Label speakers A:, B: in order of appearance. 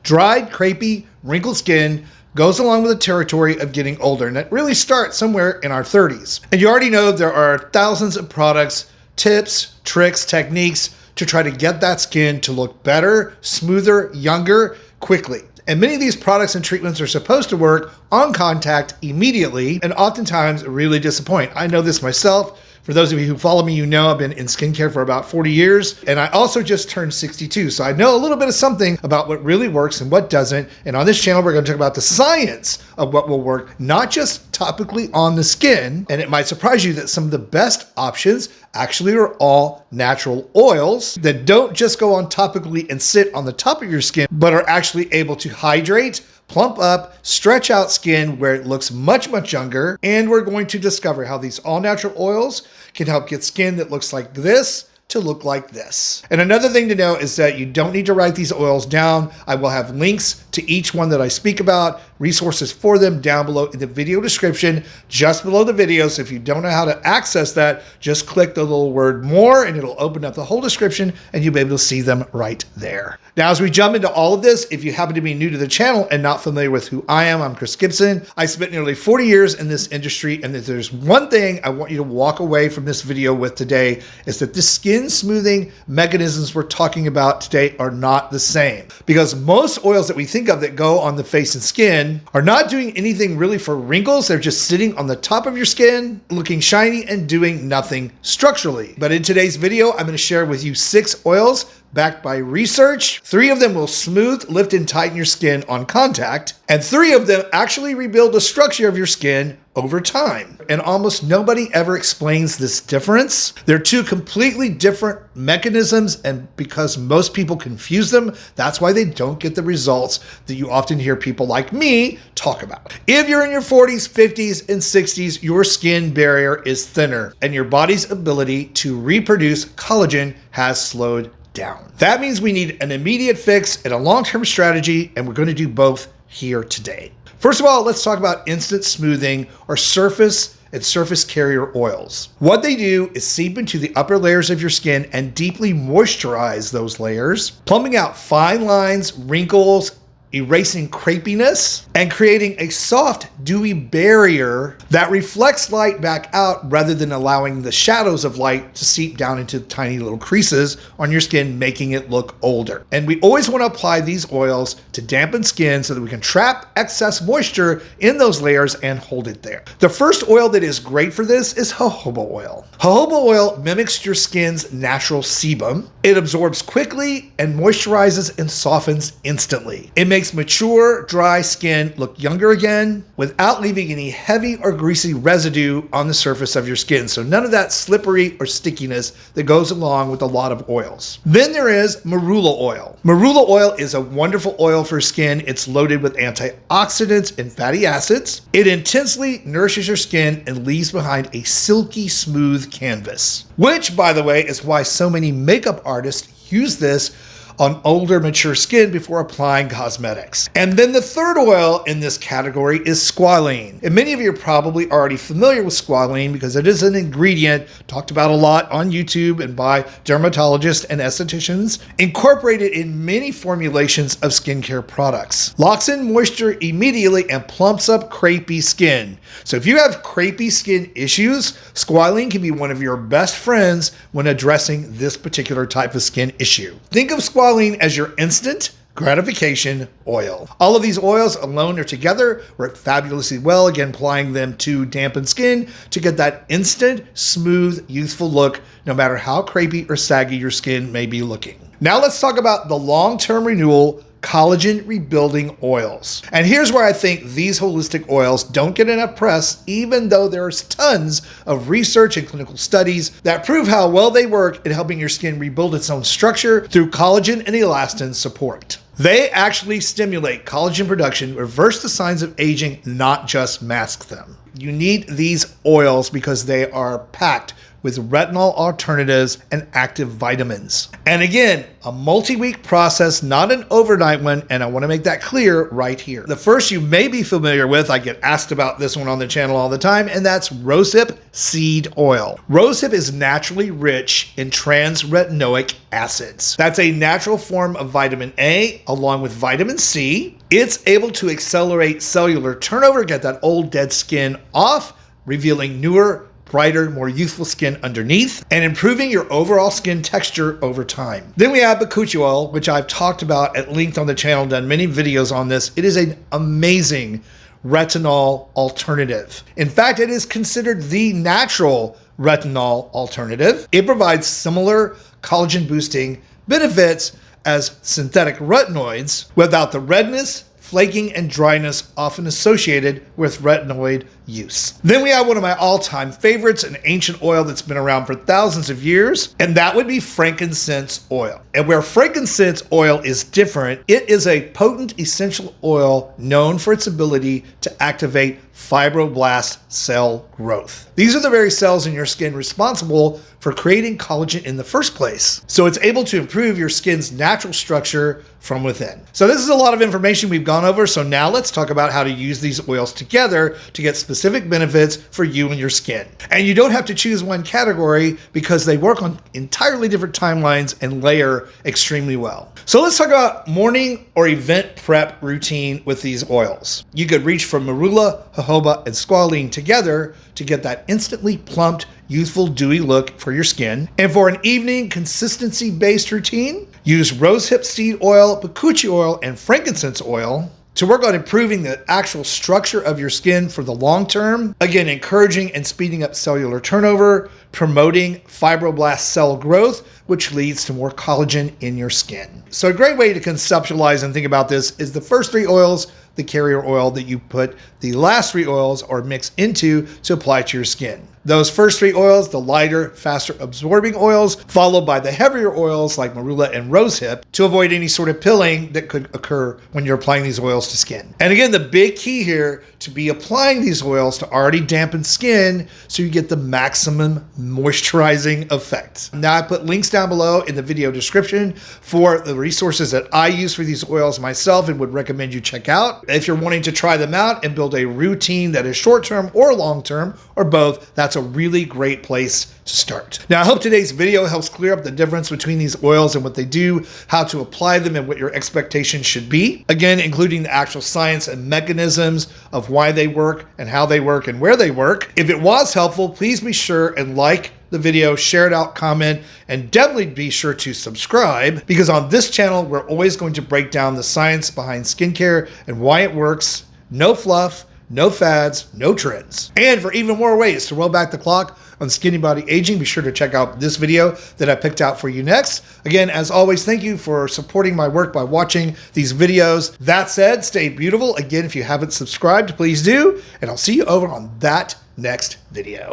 A: Dried, crepey, wrinkled skin goes along with the territory of getting older, and it really starts somewhere in our 30s. And you already know there are thousands of products, tips, tricks, techniques to try to get that skin to look better, smoother, younger, quickly. And many of these products and treatments are supposed to work on contact immediately and oftentimes really disappoint. I know this myself. For those of you who follow me, you know I've been in skincare for about 40 years, and I also just turned 62. So I know a little bit of something about what really works and what doesn't. And on this channel, we're going to talk about the science of what will work, not just topically on the skin. And it might surprise you that some of the best options actually are all natural oils that don't just go on topically and sit on the top of your skin, but are actually able to hydrate, plump up, stretch out skin where it looks much, much younger. And we're going to discover how these all-natural oils can help get skin that looks like this to look like this. And another thing to know is that you don't need to write these oils down. I will have links to each one that I speak about, resources for them down below in the video description, just below the video. So if you don't know how to access that, just click the little word more and it'll open up the whole description and you'll be able to see them right there. Now, as we jump into all of this, if you happen to be new to the channel and not familiar with who I am, I'm Chris Gibson. I spent nearly 40 years in this industry, and if there's one thing I want you to walk away from this video with today is that the skin smoothing mechanisms we're talking about today are not the same. Because most oils that we think of that go on the face and skin are not doing anything really for wrinkles. They're just sitting on the top of your skin, looking shiny and doing nothing structurally. But in today's video, I'm going to share with you 6 oils backed by research. 3 of them will smooth, lift, and tighten your skin on contact, and 3 of them actually rebuild the structure of your skin over time. And almost nobody ever explains this difference. They're 2 completely different mechanisms, and because most people confuse them, that's why they don't get the results that you often hear people like me talk about. If you're in your 40s, 50s, and 60s, your skin barrier is thinner, and your body's ability to reproduce collagen has slowed down. That means we need an immediate fix and a long-term strategy, and we're going to do both here today. First of all, let's talk about instant smoothing or surface and surface carrier oils. What they do is seep into the upper layers of your skin and deeply moisturize those layers, plumbing out fine lines, wrinkles, erasing crepiness, and creating a soft, dewy barrier that reflects light back out rather than allowing the shadows of light to seep down into tiny little creases on your skin, making it look older. And we always want to apply these oils to dampen skin so that we can trap excess moisture in those layers and hold it there. The first oil that is great for this is jojoba oil. Jojoba oil mimics your skin's natural sebum. It absorbs quickly and moisturizes and softens instantly. It makes mature, dry skin look younger again without leaving any heavy or greasy residue on the surface of your skin. So none of that slippery or stickiness that goes along with a lot of oils. Then there is Marula Oil. Marula Oil is a wonderful oil for skin. It's loaded with antioxidants and fatty acids. It intensely nourishes your skin and leaves behind a silky smooth canvas, which, by the way, is why so many makeup artists use this on older, mature skin before applying cosmetics. And then the third oil in this category is Squalane. And many of you are probably already familiar with Squalane because it is an ingredient talked about a lot on YouTube and by dermatologists and estheticians, incorporated in many formulations of skincare products. Locks in moisture immediately and plumps up crepey skin. So if you have crepey skin issues, Squalane can be one of your best friends when addressing this particular type of skin issue. Think of Squalane as your instant gratification oil. All of these oils alone or together work fabulously well, again applying them to dampen skin to get that instant, smooth, youthful look, no matter how crepey or saggy your skin may be looking. Now let's talk about the long-term renewal collagen rebuilding oils. And here's where I think these holistic oils don't get enough press, even though there's tons of research and clinical studies that prove how well they work at helping your skin rebuild its own structure through collagen and elastin support. They actually stimulate collagen production, reverse the signs of aging, not just mask them. You need these oils because they are packed with retinol alternatives and active vitamins. And again, a multi-week process, not an overnight one, and I want to make that clear right here. The first you may be familiar with, I get asked about this one on the channel all the time, and that's rosehip seed oil. Rosehip is naturally rich in trans-retinoic acids. That's a natural form of vitamin A along with vitamin C. It's able to accelerate cellular turnover, get that old dead skin off, revealing newer, brighter, more youthful skin underneath, and improving your overall skin texture over time. Then we have Bakuchiol, which I've talked about at length on the channel, done many videos on this. It is an amazing retinol alternative. In fact, it is considered the natural retinol alternative. It provides similar collagen boosting benefits as synthetic retinoids without the redness, flaking, and dryness often associated with retinoid use. Then we have one of my all-time favorites, an ancient oil that's been around for thousands of years, and that would be frankincense oil. And where frankincense oil is different, it is a potent essential oil known for its ability to activate fibroblast cell growth. These are the very cells in your skin responsible for creating collagen in the first place. So it's able to improve your skin's natural structure from within. So this is a lot of information we've gone over. So now let's talk about how to use these oils together to get specific benefits for you and your skin. And you don't have to choose one category because they work on entirely different timelines and layer extremely well. So let's talk about morning or event prep routine with these oils. You could reach for Marula, Jojoba, and Squalane together to get that instantly plumped, youthful, dewy look for your skin. And for an evening consistency-based routine, use rosehip seed oil, Bakuchiol oil, and frankincense oil to work on improving the actual structure of your skin for the long term. Again, encouraging and speeding up cellular turnover, promoting fibroblast cell growth, which leads to more collagen in your skin. So a great way to conceptualize and think about this is the first three oils, the carrier oil that you put the last three oils or mix into to apply to your skin. Those first three oils, the lighter, faster absorbing oils, followed by the heavier oils like marula and rosehip to avoid any sort of pilling that could occur when you're applying these oils to skin. And again, the big key here to be applying these oils to already dampened skin so you get the maximum moisturizing effect. Now I put links down below in the video description for the resources that I use for these oils myself and would recommend you check out. If you're wanting to try them out and build a routine that is short-term or long-term or both, that's a really great place to start. Now, I hope today's video helps clear up the difference between these oils and what they do, how to apply them, and what your expectations should be. Again, including the actual science and mechanisms of why they work and how they work and where they work. If it was helpful, please be sure and like the video, share it out, comment, and definitely be sure to subscribe, because on this channel, we're always going to break down the science behind skincare and why it works. No fluff, no fads, no trends. And for even more ways to roll back the clock on skinny body aging, be sure to check out this video that I picked out for you next. Again, as always, thank you for supporting my work by watching these videos. That said, stay beautiful. Again, if you haven't subscribed, please do. And I'll see you over on that next video.